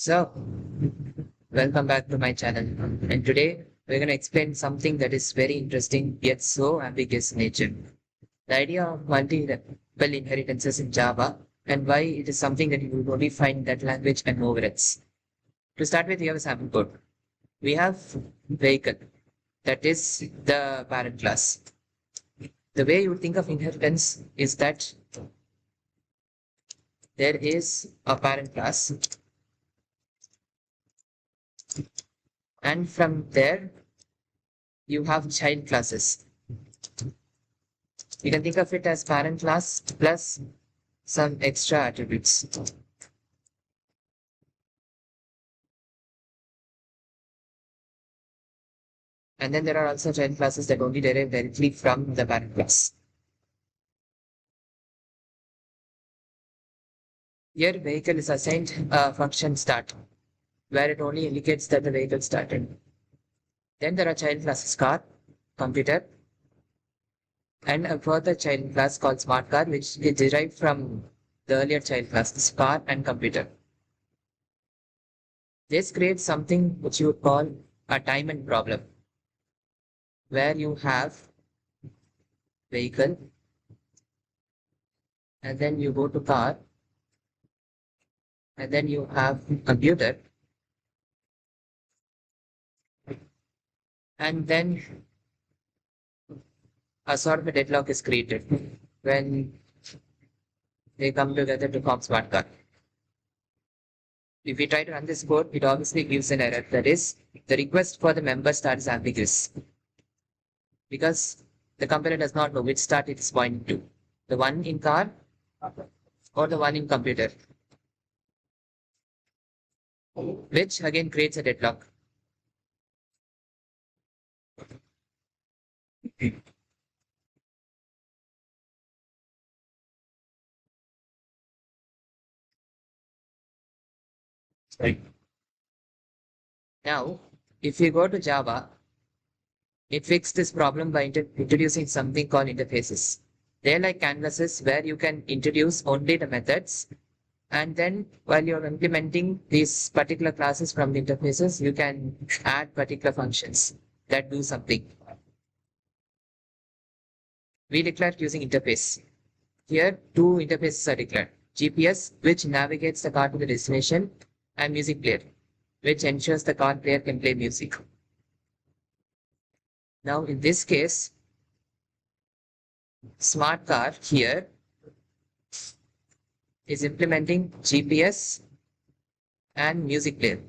So, welcome back to my channel. And today we're going to explain something that is very interesting yet so ambiguous in nature. The idea of multiple inheritances in Java and why it is something that you will only find in that language and nowhere else. To start with, we have a sample code. We have vehicle, that is the parent class. The way you would think of inheritance is that there is a parent class, and from there you have child classes. You can think of it as parent class plus some extra attributes. And then there are also child classes that only derive directly from the parent class. Here, vehicle is assigned a function start, where it only indicates that the vehicle started. Then there are child classes car, computer, and a further child class called smart car, which is derived from the earlier child classes car and computer. This creates something which you would call a time-end problem, where you have vehicle, and then you go to car, and then you have computer, and then a sort of a deadlock is created when they come together to form smart car. If we try to run this code, it obviously gives an error. That is, the request for the member start is ambiguous because the compiler does not know which start it is pointing to, the one in car or the one in computer, which again creates a deadlock. Right. Now, if we go to Java, it fixed this problem by introducing something called interfaces. They're like canvases where you can introduce only the methods, and then while you're implementing these particular classes from the interfaces, you can add particular functions that do something. We declare using interface. Here, two interfaces are declared. GPS, which navigates the car to the destination, and music player, which ensures the car player can play music. Now, in this case, smart car here is implementing GPS and music player,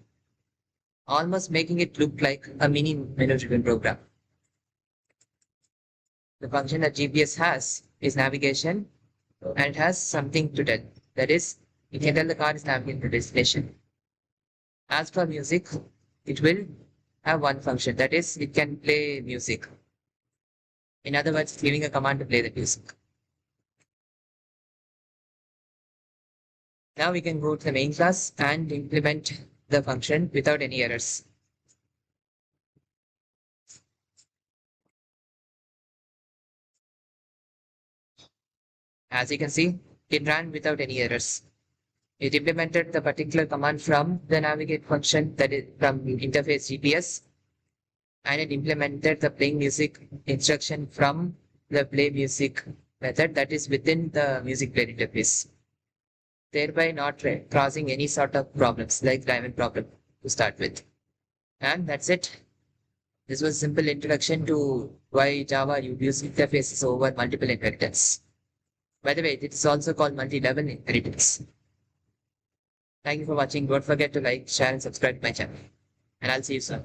almost making it look like a mini menu-driven program. The function that GPS has is navigation and has something to tell. That is, it can tell the car is navigating to destination. As for music, it will have one function. That is, it can play music. In other words, giving a command to play the music. Now we can go to the main class and implement the function without any errors. As you can see, it ran without any errors. It implemented the particular command from the navigate function, that is from interface GPS, and it implemented the playing music instruction from the play music method that is within the music player interface, thereby not causing any sort of problems like diamond problem to start with. And that's it. This was a simple introduction to why Java you use interfaces over multiple inheritance. By the way, it is also called multi-level inheritance. Thank you for watching. Don't forget to like, share, and subscribe to my channel. And I'll see you soon.